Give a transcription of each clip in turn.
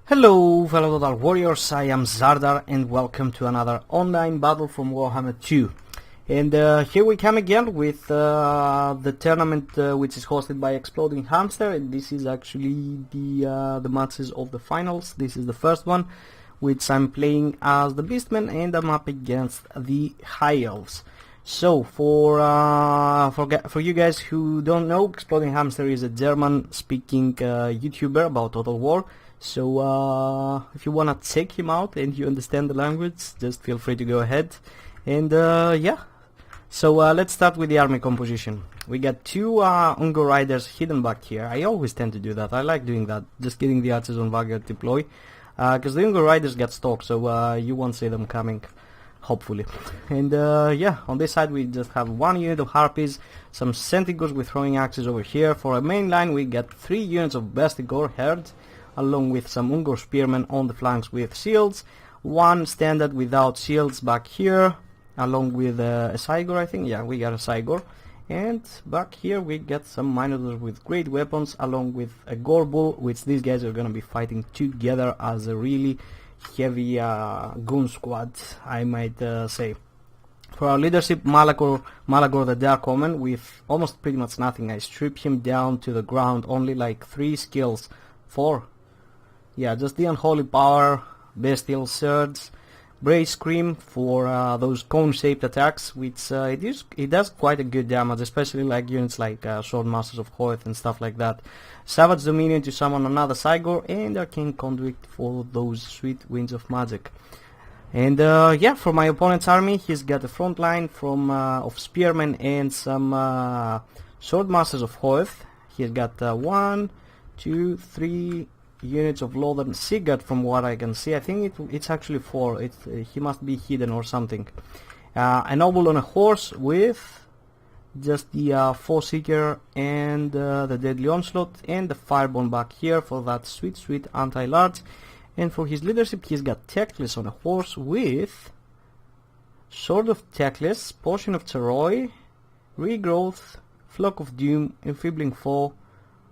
Hello fellow Total Warriors, I am Zardar and welcome to another online battle from Warhammer 2. And here we come again with the tournament which is hosted by Exploding Hamster, and this is actually the matches of the finals. This is the first one, which I'm playing as the Beastmen and I'm up against the High Elves. So for you guys who don't know, Exploding Hamster is a German-speaking YouTuber about Total War. So if you wanna check him out and you understand the language, just feel free to go ahead. And yeah, so let's start with the army composition. We got two Ungo Riders hidden back here. I always tend to do that. I like doing that, just getting the archers on Vanguard deploy, because the Ungo Riders get stalked, so you won't see them coming, hopefully. And yeah, on this side we just have one unit of Harpies, some Centigors with throwing axes over here. For a main line we got 3 units of Bestigor Herd, along with some Ungor Spearmen on the flanks with shields, one standard without shields back here, along with a Cygor, I think. Yeah, we got a Cygor. And back here we get some Minotaurs with great weapons, along with a Gorbull, which these guys are gonna be fighting together as a really heavy goon squad, I might say. For our leadership, Malagor the Dark Omen, with almost pretty much nothing. I strip him down to the ground, only like 3 skills, 4. Yeah, just the Unholy Power, Bestial Surge, Brave Scream for those cone-shaped attacks, which it does quite a good damage, especially like units like Swordmasters of Hoeth and stuff like that. Savage Dominion to summon another Cygor, and Arcane Conduit for those sweet winds of magic. And yeah, for my opponent's army, he's got a front line from of Spearmen and some Swordmasters of Hoeth. He's got 1, 2, 3 units of Lothern Sigurd from what I can see. I think it's actually 4. He must be hidden or something. A noble on a horse with just the Forseeker and the Deadly Onslaught, and the Firebomb back here for that sweet anti-large. And for his leadership he's got Teclis on a horse with Sword of Teclis, Potion of Terror, Regrowth, Flock of Doom, Enfeebling Foe,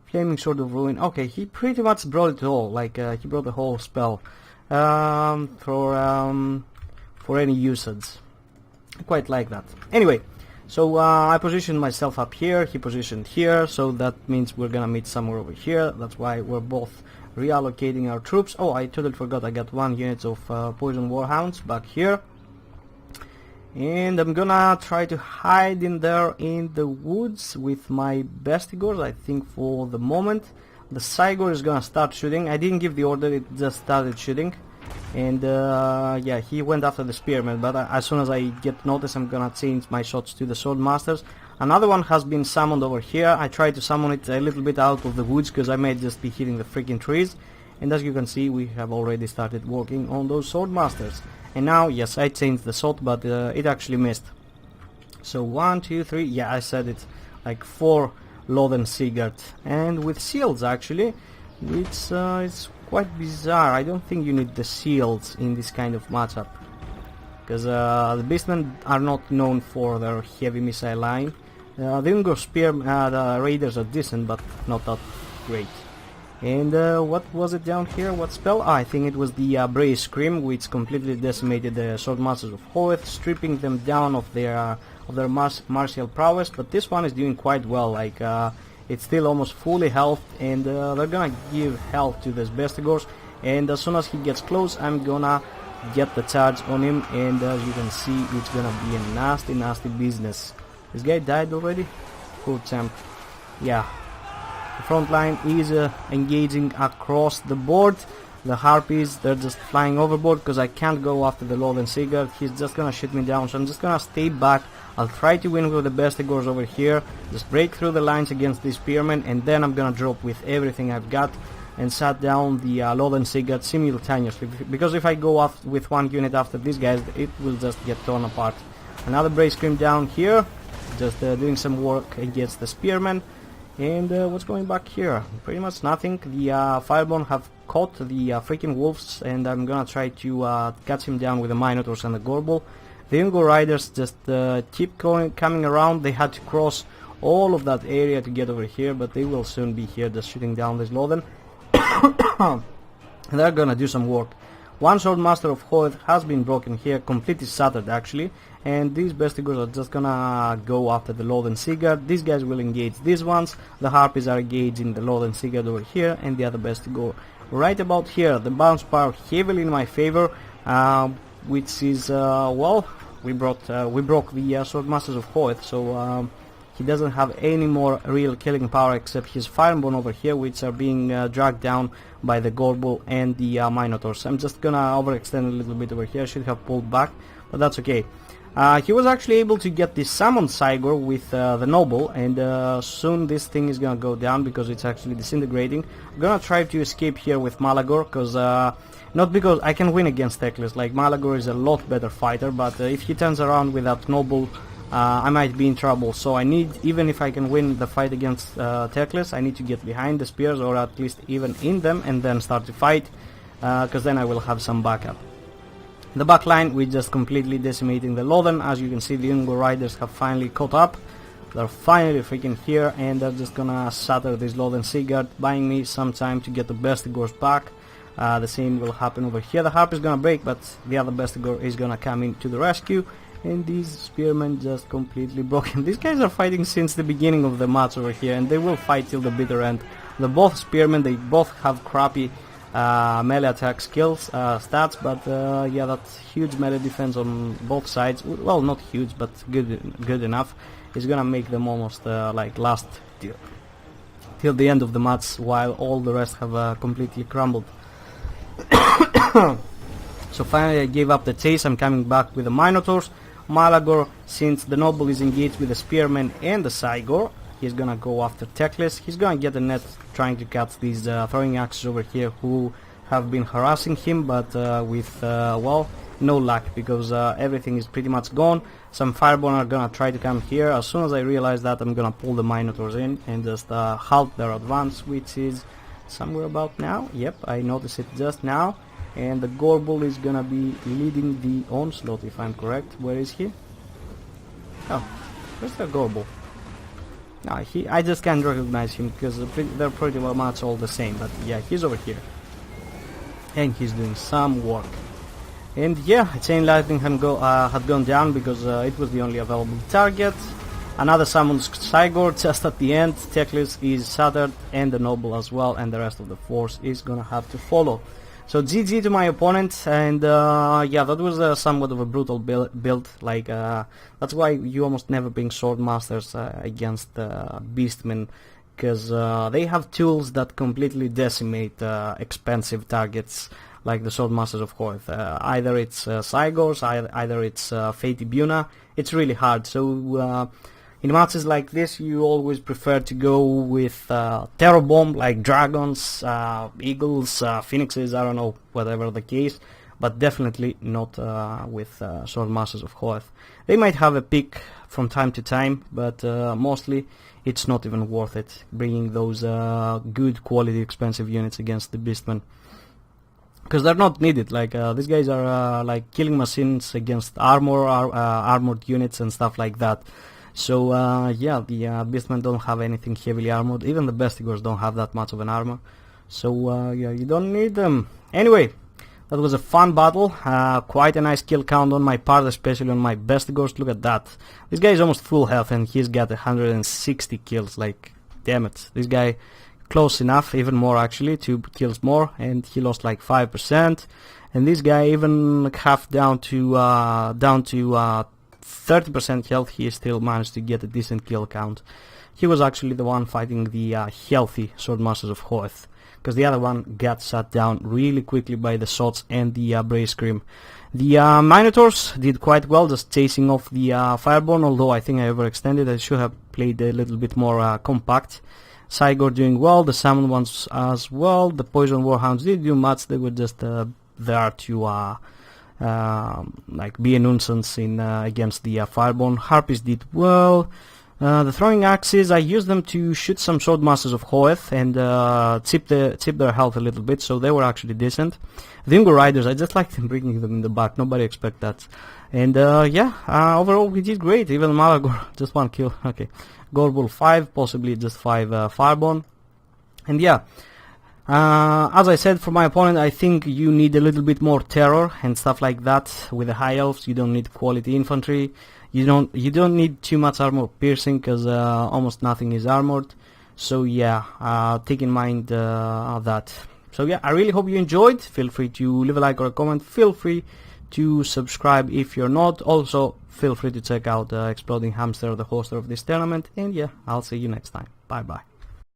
Flaming Sword of Ruin. Okay, he pretty much brought it all, like he brought the whole spell for any usage. I quite like that. Anyway, so I positioned myself up here, he positioned here, so that means we're gonna meet somewhere over here. That's why we're both reallocating our troops. Oh, I totally forgot, I got 1 unit of Poison Warhounds back here. And I'm gonna try to hide in there in the woods with my Bestigors, I think, for the moment. The Cygor is gonna start shooting. I didn't give the order, it just started shooting. And yeah, he went after the Spearmen, but as soon as I get noticed I'm gonna change my shots to the Swordmasters. Another one has been summoned over here. I tried to summon it a little bit out of the woods because I might just be hitting the freaking trees. And as you can see, we have already started working on those Swordmasters. And now, yes, I changed the shot, but it actually missed. So 1, 2, 3, yeah, I said it, like 4 Lothern Sigurd, and with shields actually, which is quite bizarre. I don't think you need the shields in this kind of matchup, because the Beastmen are not known for their heavy missile line. The Ungor Spear, the Raiders are decent, but not that great. And what was it down here? What spell? I think it was the Brave Scream, which completely decimated the Swordmasters of Hoeth, stripping them down of their martial prowess. But this one is doing quite well. Like it's still almost fully health, and they're gonna give health to this Bestigors. And as soon as he gets close, I'm gonna get the charge on him. And as you can see, it's gonna be a nasty business. This guy died already. Poor champ. Yeah. The front line is engaging across the board. The Harpies, they're just flying overboard because I can't go after the Lothern Sigurd. He's just gonna shoot me down, so I'm just gonna stay back. I'll try to win with the Bestigors over here, just break through the lines against these Spearmen, and then I'm gonna drop with everything I've got and shut down the Lothern Sigurd simultaneously. Because if I go off with 1 unit after these guys, it will just get torn apart. Another Brave Scream down here, just doing some work against the Spearmen. And what's going back here? Pretty much nothing. The Firebomb have caught the freaking wolves, and I'm gonna try to catch him down with the Minotaurs and the Gorbull. The Ungo Riders just keep coming around. They had to cross all of that area to get over here, but they will soon be here just shooting down this Lothern. and they're gonna do some work. One Swordmaster of Hoth has been broken here, completely shattered actually, and these Bestigors are just gonna go after the Lord and Sigurd. These guys will engage these ones, the Harpies are engaging the Lord and Sigurd over here, and the other Bestigor right about here. The bounce power heavily in my favor, which is, well, we broke the Swordmasters of Hoth, so he doesn't have any more real killing power except his Firebomb over here, which are being dragged down by the Gorbul and the Minotaurs. I'm just gonna overextend a little bit over here. I should have pulled back, but that's okay. He was actually able to get the Summoned Cygor with the Noble, and soon this thing is gonna go down because it's actually disintegrating. I'm gonna try to escape here with Malagor, because not because I can win against Teclis, like Malagor is a lot better fighter, but if he turns around with that Noble, I might be in trouble. So I need, even if I can win the fight against Teclis, I need to get behind the spears, or at least even in them, and then start to fight, because then I will have some backup. The back line, we're just completely decimating the Lothen. As you can see, the Ungor Riders have finally caught up. They're finally freaking here, and they're just gonna shatter this Lothen Sigurd, buying me some time to get the Bestigors back. The same will happen over here. The Harp is gonna break, but the other Bestigor is gonna come in to the rescue. And these spearmen just completely broken. These guys are fighting since the beginning of the match over here, and they will fight till the bitter end. They're both spearmen, they both have crappy melee attack skills, stats, but yeah, that huge melee defense on both sides, well, not huge, but good enough, is gonna make them almost like last till the end of the match, while all the rest have completely crumbled. So finally I gave up the chase. I'm coming back with the Minotaurs. Malagor, since the Noble is engaged with the Spearmen and the Cygor, he's gonna go after Teclis. He's gonna get a net trying to catch these throwing axes over here who have been harassing him, but with, well, no luck, because everything is pretty much gone. Some Fireborn are gonna try to come here. As soon as I realize that, I'm gonna pull the Minotaurs in and just halt their advance, which is somewhere about now. Yep, I noticed it just now. And the Gorbul is gonna be leading the onslaught, if I'm correct. Where is he? Oh, where's the Gorbul? No, I just can't recognize him because they're pretty much all the same. But yeah, he's over here, and he's doing some work. And yeah, Chain Lightning had gone down because it was the only available target. Another summoned Cygor just at the end. Teclis is shattered, and the Noble as well, and the rest of the force is gonna have to follow. So GG to my opponent, and yeah, that was somewhat of a brutal build. Like that's why you almost never bring Sword Masters against Beastmen, because they have tools that completely decimate expensive targets like the Sword Masters of Hoth. Either it's Cygors, either it's Fate Buna. It's really hard. So in matches like this, you always prefer to go with Terror Bomb, like dragons, eagles, phoenixes, I don't know, whatever the case, but definitely not with Sword Masters of Hoth. They might have a pick from time to time, but mostly it's not even worth it, bringing those good quality expensive units against the Beastmen. Because they're not needed. Like these guys are like killing machines against armored units and stuff like that. So yeah, the Beastmen don't have anything heavily armored. Even the Bestigors don't have that much of an armor. So yeah, you don't need them. Anyway, that was a fun battle. Quite a nice kill count on my part, especially on my Bestigors. Look at that. This guy is almost full health and he's got 160 kills. Like, damn it. This guy close enough, even more actually, 2 kills more, and he lost like 5%. And this guy even half down to 30% health, he still managed to get a decent kill count. He was actually the one fighting the healthy Swordmasters of Hoth, because the other one got shut down really quickly by the shots and the Brace Scream. The Minotaurs did quite well, just chasing off the Fireborn, although I think I overextended. I should have played a little bit more compact. Cygor doing well, the Summon ones as well. The Poison Warhounds didn't do much, they were just there to like be a nuisance in against the Fireborn. Harpies did well. The Throwing Axes, I used them to shoot some Swordmasters of Hoeth and chip their health a little bit, so they were actually decent. The Ungor Riders, I just like them bringing them in the back, nobody expect that. And yeah, overall we did great. Even Malagor, just 1 kill, okay. Gorbul 5, possibly just 5 Fireborn. And yeah, As I said, for my opponent, I think you need a little bit more terror and stuff like that. With the high elves, you don't need quality infantry. You don't need too much armor piercing, because almost nothing is armored. So yeah, take in mind that. So yeah, I really hope you enjoyed. Feel free to leave a like or a comment. Feel free to subscribe if you're not. Also, feel free to check out Exploding Hamster, the hoster of this tournament. And yeah, I'll see you next time. Bye bye.